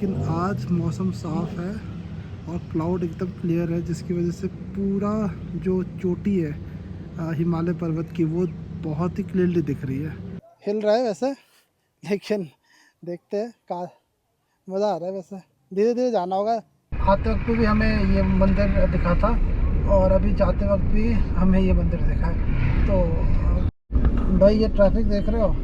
लेकिन आज मौसम साफ़ है और क्लाउड एकदम क्लियर है, जिसकी वजह से पूरा जो चोटी है हिमालय पर्वत की, वो बहुत ही क्लियरली दिख रही है। हिल रहा है वैसे, लेकिन देखते हैं का मज़ा आ रहा है। वैसे धीरे धीरे जाना होगा। आते वक्त भी हमें ये मंदिर दिखा था और अभी जाते वक्त भी हमें ये मंदिर दिखा है। तो भाई ये ट्रैफिक देख रहे हो।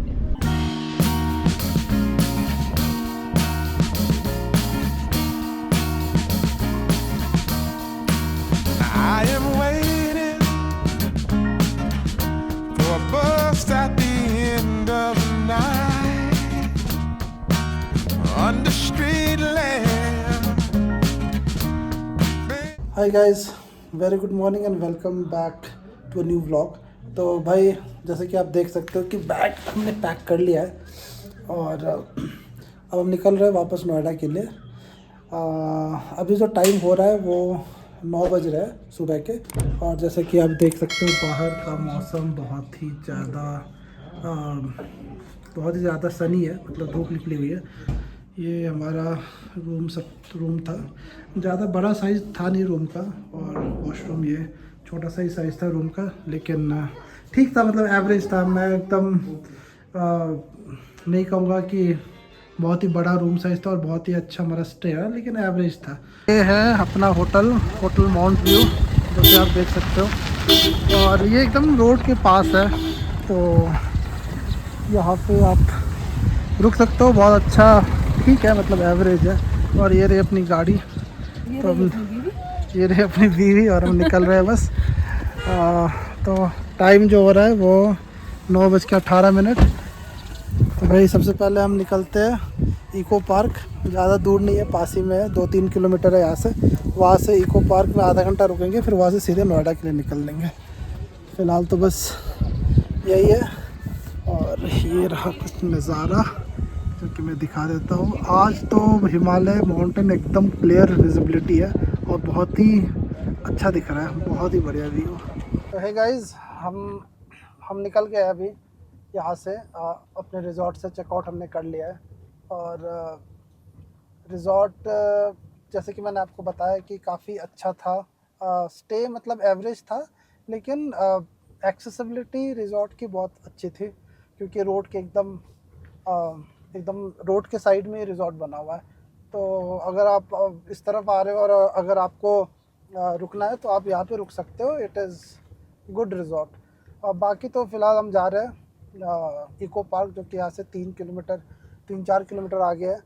I am waiting for a bus at the end of the night under street lamp. Hi guys, very good morning and welcome back to a new vlog. तो भाई जैसे कि आप देख सकते हो कि बैग हमने पैक कर लिया है और अब हम निकल रहे हैं वापस नोएडा के लिए। अभी जो टाइम हो रहा है वो 9 बज रहा है सुबह के। और जैसे कि आप देख सकते हो बाहर का मौसम बहुत ही ज़्यादा सनी है, मतलब धूप निकली हुई है। ये हमारा रूम था, ज़्यादा बड़ा साइज़ था नहीं रूम का, और वॉशरूम ये छोटा सा ही साइज़ था रूम का, लेकिन ठीक था, मतलब एवरेज था। मैं एकदम नहीं कहूँगा कि बहुत ही बड़ा रूम साइज़ था और बहुत ही अच्छा हमारा स्टे है, लेकिन एवरेज था। ये है अपना होटल माउंट व्यू, जो कि आप देख सकते हो, और ये एकदम रोड के पास है। तो यहाँ पे आप रुक सकते हो, बहुत अच्छा, ठीक है, मतलब एवरेज है। और ये रही अपनी गाड़ी, तो ये रही अपनी बीवी और हम निकल रहे हैं बस। तो टाइम जो हो रहा है वो 9:18। तो भाई सबसे पहले हम निकलते हैं इको पार्क। ज़्यादा दूर नहीं है, पास ही में है, 2-3 किलोमीटर है यहाँ से। वहाँ से इको पार्क में आधा घंटा रुकेंगे, फिर वहाँ से सीधे नोएडा के लिए निकल लेंगे। फ़िलहाल तो बस यही है। और ये रहा कुछ नज़ारा जो कि मैं दिखा देता हूँ। आज तो हिमालय माउंटेन एकदम क्लियर विजिबिलिटी है और बहुत ही अच्छा दिख रहा है, बहुत ही बढ़िया व्यू। तो है गाइज़, हम निकल गए अभी यहाँ से। अपने रिज़ॉर्ट से चेकआउट हमने कर लिया है। और रिज़ॉर्ट जैसे कि मैंने आपको बताया कि काफ़ी अच्छा था। स्टे मतलब एवरेज था, लेकिन एक्सेसिबिलिटी रिज़ॉर्ट की बहुत अच्छी थी, क्योंकि रोड के एकदम रोड के साइड में ही रिज़ॉर्ट बना हुआ है। तो अगर आप इस तरफ आ रहे हो और अगर आपको रुकना है तो आप यहाँ पे रुक सकते हो। It is good resort. और बाकी तो फ़िलहाल हम जा रहे हैं इको पार्क, जो कि यहाँ से 3-4 किलोमीटर आगे है।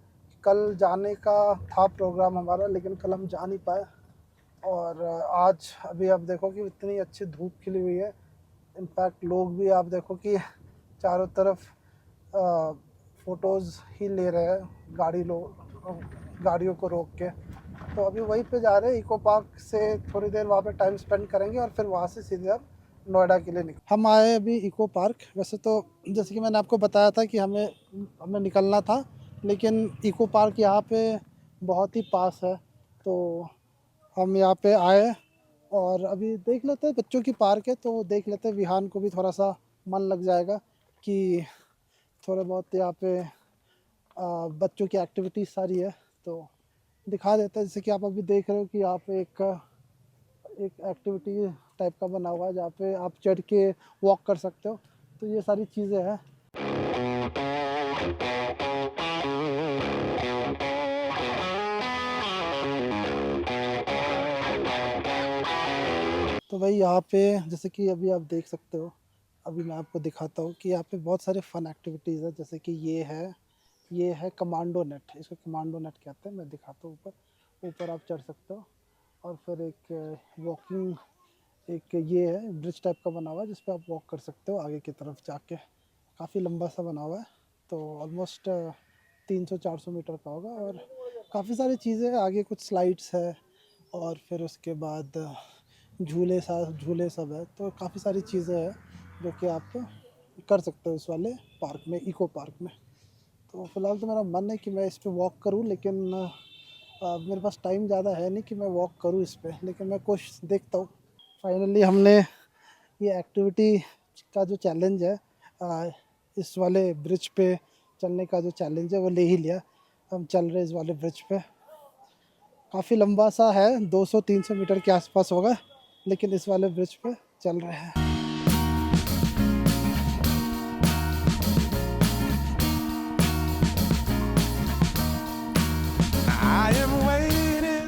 कल जाने का था प्रोग्राम हमारा, लेकिन कल हम जा नहीं पाए। और आज अभी आप देखो कि इतनी अच्छी धूप खिली हुई है। इनफैक्ट लोग भी आप देखो कि चारों तरफ फ़ोटोज़ ही ले रहे हैं, गाड़ियों को रोक के। तो अभी वहीं पे जा रहे हैं इको पार्क से, थोड़ी देर वहाँ पे टाइम स्पेंड करेंगे और फिर वहाँ से सीधे हम नोएडा के लिए हम आए अभी इको पार्क। वैसे तो जैसे कि मैंने आपको बताया था कि हमें निकलना था, लेकिन इको पार्क यहाँ पे बहुत ही पास है। तो हम यहाँ पे आए और अभी देख लेते हैं, बच्चों की पार्क है तो देख लेते हैं, विहान को भी थोड़ा सा मन लग जाएगा कि थोड़े बहुत यहाँ पे बच्चों की एक्टिविटीज़ सारी है, तो दिखा देते हैं। जैसे कि आप अभी देख रहे हो कि यहाँ पे एक एक्टिविटी टाइप का बना हुआ है, जहाँ पे आप चढ़ के वॉक कर सकते हो। तो ये सारी चीज़ें हैं। तो भाई यहाँ पे जैसे कि अभी आप देख सकते हो, अभी मैं आपको दिखाता हूँ कि यहाँ पे बहुत सारे फ़न एक्टिविटीज़ है। जैसे कि ये है कमांडो नेट, इसको कमांडो नेट कहते हैं। मैं दिखाता हूँ, ऊपर आप चढ़ सकते हो। और फिर एक वॉकिंग, एक ये है ब्रिज टाइप का बना हुआ है, जिस पे आप वॉक कर सकते हो आगे की तरफ जाके। काफ़ी लंबा सा बना हुआ है, तो ऑलमोस्ट 300-400 मीटर का होगा। और काफ़ी सारी चीज़ें हैं आगे, कुछ स्लाइड्स है और फिर उसके बाद झूले सब है। तो काफ़ी सारी चीज़ें हैं जो कि आप कर सकते हो इस वाले पार्क में, इको पार्क में। तो फ़िलहाल तो मेरा मन है कि मैं इस पे वॉक करूं, लेकिन मेरे पास टाइम ज़्यादा है नहीं कि मैं वॉक करूं इस पे, लेकिन मैं कोशिश देखता हूं। फाइनली हमने ये एक्टिविटी का जो चैलेंज है, इस वाले ब्रिज पे चलने का जो चैलेंज है, वो ले ही लिया। हम चल रहे इस वाले ब्रिज पे। काफ़ी लंबा सा है, 200-300 मीटर के आसपास होगा, लेकिन इस वाले ब्रिज पे चल रहे हैं। I am waiting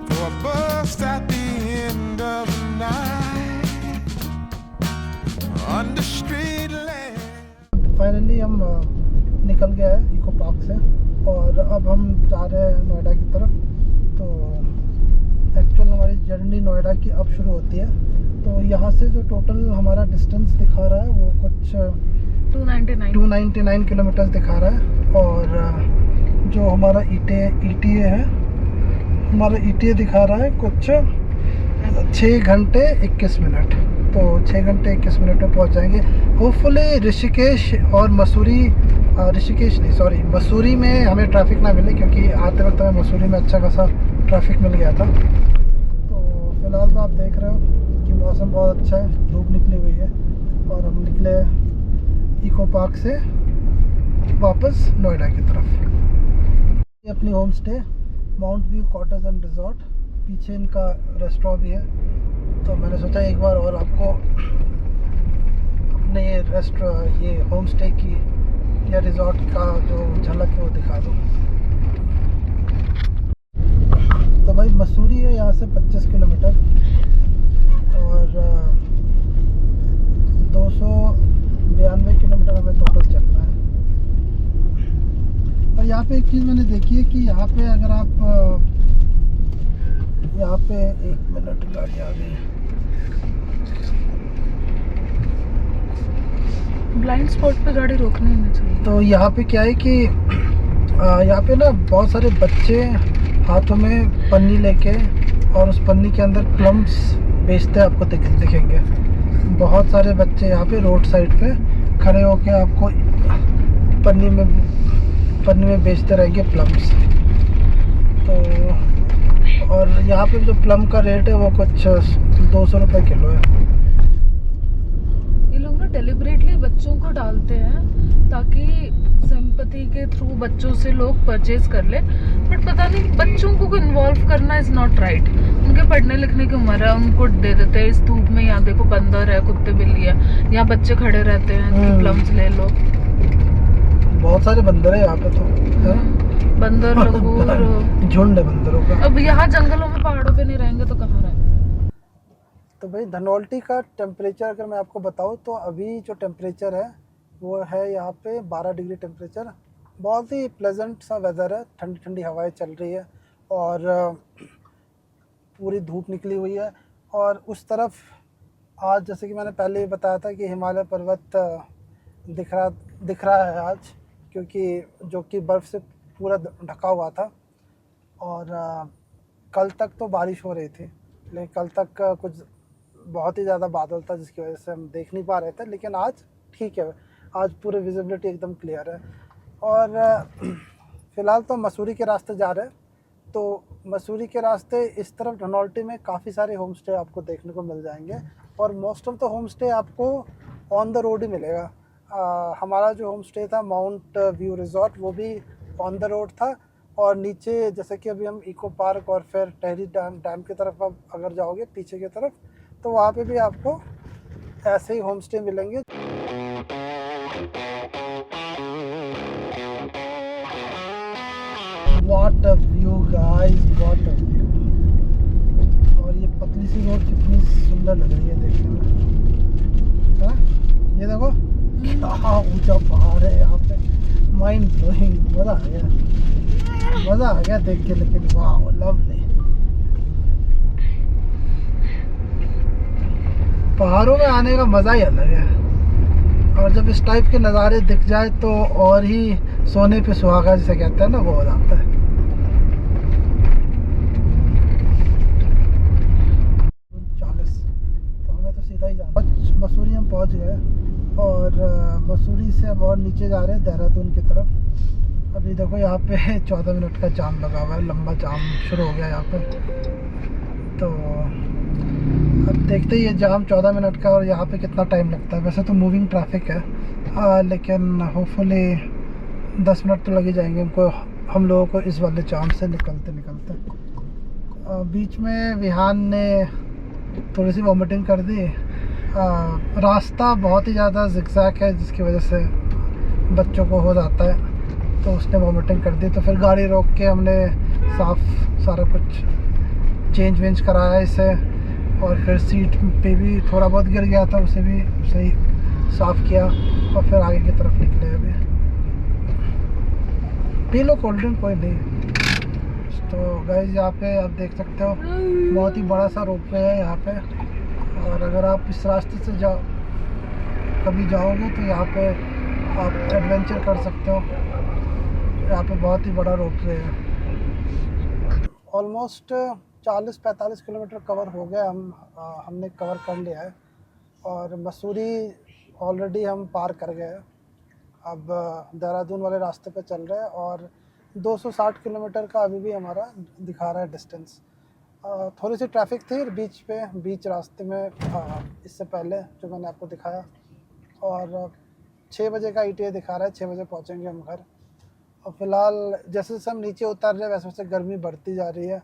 for a bus at the end of the night on the street lamp. Finally हम निकल गए हैं इको पार्क से और अब हम जा रहे हैं नोएडा की तरफ। तो एक्चुअल हमारी जर्नी नोएडा की अब शुरू होती है। तो यहाँ से जो टोटल हमारा डिस्टेंस दिखा रहा है वो कुछ 299 किलोमीटर दिखा रहा है। और जो हमारा ETA है, हमारा ETA दिखा रहा है कुछ 6 घंटे 21 मिनट। तो 6 घंटे 21 मिनट में पहुँच जाएंगे होपफुली ऋषिकेश और मसूरी। मसूरी में हमें ट्रैफिक ना मिले, क्योंकि आते वक्त हमें मसूरी में अच्छा खासा ट्रैफिक मिल गया था। तो फिलहाल तो आप देख रहे हो कि मौसम बहुत अच्छा है, धूप निकली हुई है और हम निकले इको पार्क से वापस नोएडा की तरफ। ये अपनी home stay mount view cottage and resort, पीछे इनका रेस्टोरेंट भी है। तो मैंने सोचा एक बार और आपको अपने ये होम स्टे की या रिजॉर्ट का जो झलक है वो दिखा दूँ। तो भाई मसूरी है यहाँ से 25 किलोमीटर और 292 किलोमीटर हमें टोटल चलना है। और यहाँ पे एक चीज़ मैंने देखी है कि यहाँ पे अगर आप यहाँ पे 1 मिनट गाड़ी आ गई, ब्लाइंड स्पॉट पे गाड़ी रोकने नहीं चाहिए। तो यहाँ पे क्या है कि यहाँ पे ना बहुत सारे बच्चे हाथों में पन्नी लेके और उस पन्नी के अंदर प्लम्स बेचते आपको दिखेंगे। बहुत सारे बच्चे यहाँ पे रोड साइड पे खड़े होके आपको पन्नी में बेचते रहेंगे प्लम्स। तो और यहाँ पे जो प्लम का रेट है वो कुछ 200 रुपये किलो है। ये लोग ना डेलिबरेटली बच्चों को डालते हैं ताकि सिंपैथी के थ्रू बच्चों से लोग परचेज कर ले, बट पता नहीं बच्चों को इन्वॉल्व करना इज नॉट राइट। उनके पढ़ने लिखने की उम्र है, उनको दे देते हैं इस धूप में। यहाँ देखो बंदर है, कुत्ते बिल्ली है, यहाँ बच्चे खड़े रहते हैं, प्लम्स ले लो। बहुत सारे बंदर है यहाँ पे तो बंदर लंगूर झुंड है बंदरों का। अब यहाँ जंगलों में पहाड़ों पे नहीं रहेंगे तो कहाँ रहेंगे। तो भाई धनौल्टी का टेम्परेचर अगर मैं आपको बताऊँ तो अभी जो टेम्परेचर है वो है यहाँ पे 12 डिग्री टेम्परेचर। बहुत ही प्लेजेंट सा वेदर है, ठंडी ठंडी हवाएं चल रही है और पूरी धूप निकली हुई है। और उस तरफ आज जैसे कि मैंने पहले ही बताया था कि हिमालय पर्वत दिख रहा है आज, क्योंकि जो कि बर्फ़ से पूरा ढका हुआ था। और कल तक तो बारिश हो रही थी, लेकिन कल तक कुछ बहुत ही ज़्यादा बादल था जिसकी वजह से हम देख नहीं पा रहे थे। लेकिन आज ठीक है, आज पूरी विजिबिलिटी एकदम क्लियर है। और फ़िलहाल तो मसूरी के रास्ते जा रहे हैं। तो मसूरी के रास्ते इस तरफ धनौल्टी में काफ़ी सारे होम स्टे आपको देखने को मिल जाएंगे और most of the home stay आपको ऑन द रोड ही मिलेगा। हमारा जो होम स्टे था माउंट व्यू रिजॉर्ट वो भी ऑन द रोड था। और नीचे जैसे कि अभी हम इको पार्क और फिर टेहरी डैम की तरफ अब अगर जाओगे पीछे की तरफ, तो वहाँ पे भी आपको ऐसे ही होम स्टे मिलेंगे। What a view guys, what a view। और ये पतली सी रोड कितनी सुंदर लग रही है देखने में, है? ये देखो क्या ऊंचा पहाड़ है यहाँ पे, माइंड ब्लोइंग। मज़ा आ गया देख के। लेकिन वाह लवली, पहाड़ों में आने का मज़ा ही अलग है। और जब इस टाइप के नज़ारे दिख जाए तो और ही सोने पे सुहागा जिसे कहते हैं ना, वो हो जाता है। 40 तो हमें तो सीधा ही जाना। मसूरी हम पहुंच गए और मसूरी से अब और नीचे जा रहे हैं देहरादून की तरफ। अभी देखो यहाँ पे 14 मिनट का जाम लगा हुआ है, लंबा जाम शुरू हो गया यहाँ पे। तो अब देखते ही ये जाम 14 मिनट का और यहाँ पे कितना टाइम लगता है। वैसे तो मूविंग ट्रैफिक है लेकिन होपफुली 10 मिनट तो लग ही जाएंगे हमको, हम लोगों को इस वाले चांद से निकलते निकलते। बीच में विहान ने थोड़ी सी वॉमिटिंग कर दी। रास्ता बहुत ही ज़्यादा जिगजैग है जिसकी वजह से बच्चों को हो जाता है, तो उसने वॉमिटिंग कर दी। तो फिर गाड़ी रोक के हमने साफ़ सारा कुछ चेंज वेंज कराया इसे, और फिर सीट पे भी थोड़ा बहुत गिर गया था, उसे भी सही साफ़ किया और फिर आगे की तरफ निकले। अभी पी लो कोल्ड ड्रिंक, कोई नहीं। तो गाइस यहाँ पे आप देख सकते हो बहुत ही बड़ा सा रोपवे है यहाँ पे, और अगर आप इस रास्ते से कभी जाओगे तो यहाँ पे आप एडवेंचर कर सकते हो। यहाँ पे बहुत ही बड़ा रोपवे है। ऑलमोस्ट 40-45 किलोमीटर कवर हो गया, हमने कवर कर लिया है, और मसूरी ऑलरेडी हम पार कर गए हैं। अब देहरादून वाले रास्ते पे चल रहे हैं, और 260 किलोमीटर का अभी भी हमारा दिखा रहा है डिस्टेंस। थोड़ी सी ट्रैफिक थी बीच रास्ते में इससे पहले जो मैंने आपको दिखाया, और 6 बजे का ETA दिखा रहा है, 6 बजे पहुंचेंगे हम घर। और फिलहाल जैसे जैसे हम नीचे उतर रहे हैं वैसे वैसे गर्मी बढ़ती जा रही है,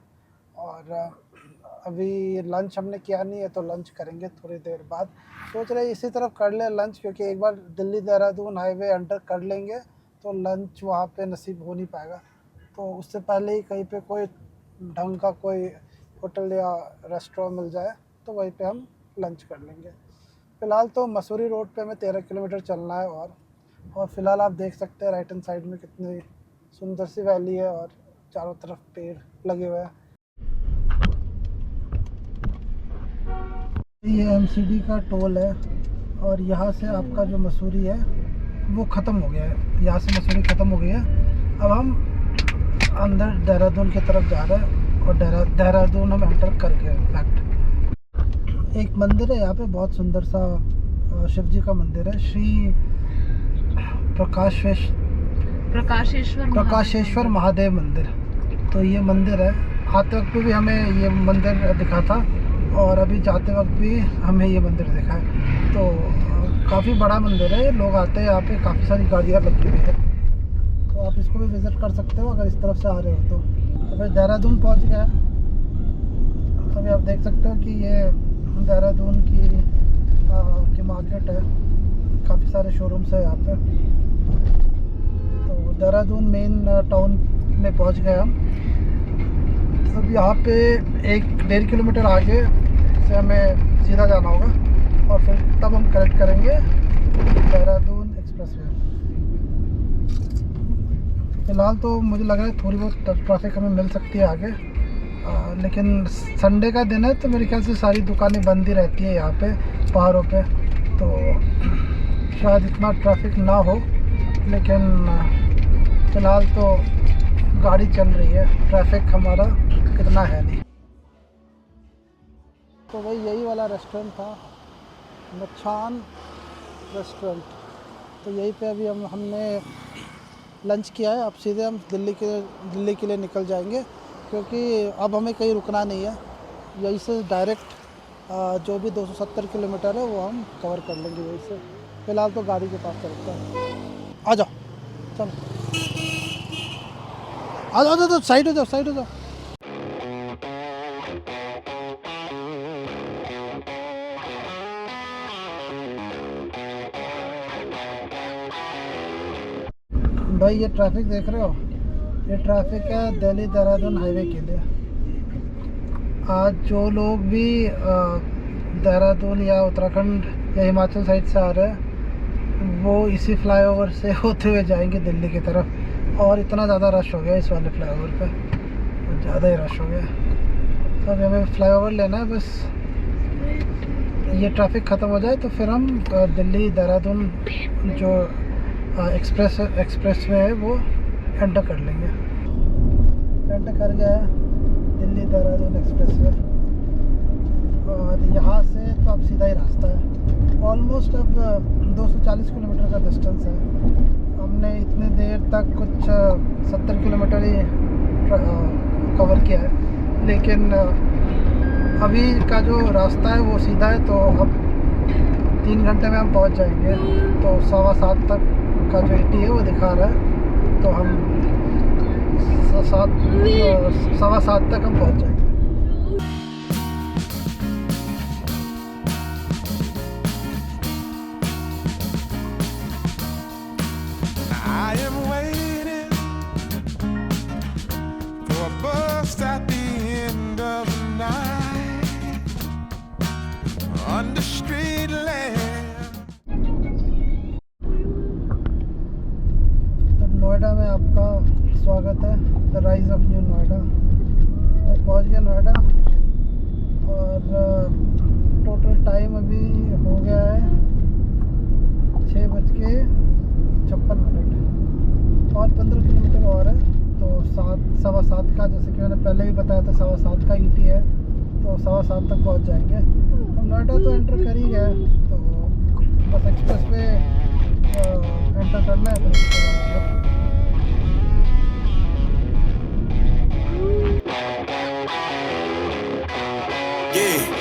और अभी लंच हमने किया नहीं है, तो लंच करेंगे थोड़ी देर बाद। सोच रहे इसी तरफ कर ले लंच, क्योंकि एक बार दिल्ली देहरादून हाईवे अंडर कर लेंगे तो लंच वहाँ पे नसीब हो नहीं पाएगा। तो उससे पहले ही कहीं पे कोई ढंग का कोई होटल या रेस्टोरेंट मिल जाए तो वहीं पे हम लंच कर लेंगे। फ़िलहाल तो मसूरी रोड पे हमें 13 किलोमीटर चलना है, और फिलहाल आप देख सकते हैं राइट हैंड साइड में कितनी सुंदर सी वैली है और चारों तरफ पेड़ लगे हुए हैं। ये MCD का टोल है, और यहाँ से आपका जो मसूरी है वो ख़त्म हो गया है। यहाँ से मसूरी ख़त्म हो गई है। अब हम अंदर देहरादून की तरफ जा रहे हैं, और देहरादून हम एंटर कर गए। इनफैक्ट एक मंदिर है यहाँ पे, बहुत सुंदर सा शिव जी का मंदिर है, श्री प्रकाशेश्वर महादेव मंदिर। तो ये मंदिर है, आते वक्त भी हमें ये मंदिर दिखा था, और अभी जाते वक्त भी हमें ये मंदिर दिखा है। तो काफ़ी बड़ा मंदिर है, लोग आते हैं यहाँ पे, काफ़ी सारी गाड़ियाँ लगी हुई है, तो आप इसको भी विज़िट कर सकते हो अगर इस तरफ से आ रहे हो तो। अभी देहरादून पहुँच गया है। अभी आप देख सकते हो कि ये देहरादून की मार्केट है, काफ़ी सारे शोरूम्स है यहाँ पे। तो देहरादून मेन टाउन में पहुँच गए हम। अब यहाँ पे 1-1.5 किलोमीटर आगे से हमें सीधा जाना होगा, और फिर तब हम कनेक्ट करेंगे देहरादून एक्सप्रेसवे। फ़िलहाल तो मुझे लग रहा है थोड़ी बहुत ट्रैफिक हमें मिल सकती है आगे, लेकिन संडे का दिन है तो मेरे ख्याल से सारी दुकानें बंद ही रहती है यहाँ पे पहाड़ों पे, तो शायद इतना ट्रैफिक ना हो। लेकिन फ़िलहाल तो गाड़ी चल रही है, ट्रैफिक हमारा कितना है नहीं। तो वही यही वाला रेस्टोरेंट था, मच्छान रेस्टोरेंट। तो यहीं पे अभी हमने लंच किया है। अब सीधे हम दिल्ली के लिए निकल जाएंगे, क्योंकि अब हमें कहीं रुकना नहीं है। यहीं से डायरेक्ट जो भी 270 किलोमीटर है वो हम कवर कर लेंगे यहीं से। फ़िलहाल तो गाड़ी के पास चलते हैं। आ जाओ, चलो आ जाओ, साइड हो जाओ। भाई ये ट्रैफिक देख रहे हो, ये ट्रैफिक है दिल्ली देहरादून हाईवे के लिए। आज जो लोग भी देहरादून या उत्तराखंड या हिमाचल साइड से आ रहे हैं वो इसी फ्लाईओवर से होते हुए जाएंगे दिल्ली की तरफ, और इतना ज़्यादा रश हो गया इस वाले फ्लाईओवर पे, ज़्यादा ही रश हो गया। तो अभी हमें फ्लाईओवर लेना है बस, ये ट्रैफिक ख़त्म हो जाए तो फिर हम दिल्ली देहरादून जो एक्सप्रेस वे है वो एंटर कर लेंगे। एंटर कर गया है दिल्ली देहरादून एक्सप्रेस वे, और यहाँ से तो अब सीधा ही रास्ता है। ऑलमोस्ट अब 240 किलोमीटर का डिस्टेंस है। हमने इतने देर तक कुछ 70 किलोमीटर ही कवर किया है, लेकिन अभी का जो रास्ता है वो सीधा है, तो अब 3 घंटे में हम पहुंच जाएंगे। तो 7:15 तक का जो ETA है वो दिखा रहा है, तो हम 7:15 तक हम पहुंच जाएंगे। I am waiting for a bus at the end of the night under street lamp. तो नोएडा में आपका स्वागत है, the rise of new Noida. मैं पहुंच गया नोएडा और टोटल टाइम अभी हो गया है 6:56 और 15 किलोमीटर और है। तो 7:15 का, जैसे कि मैंने पहले भी बताया था, 7:15 का ET है, तो 7:15 तक पहुंच जाएंगे। हम नोएडा तो एंटर कर ही गए, तो बस एक्सप्रेस वे एंटर करना है। Yeah.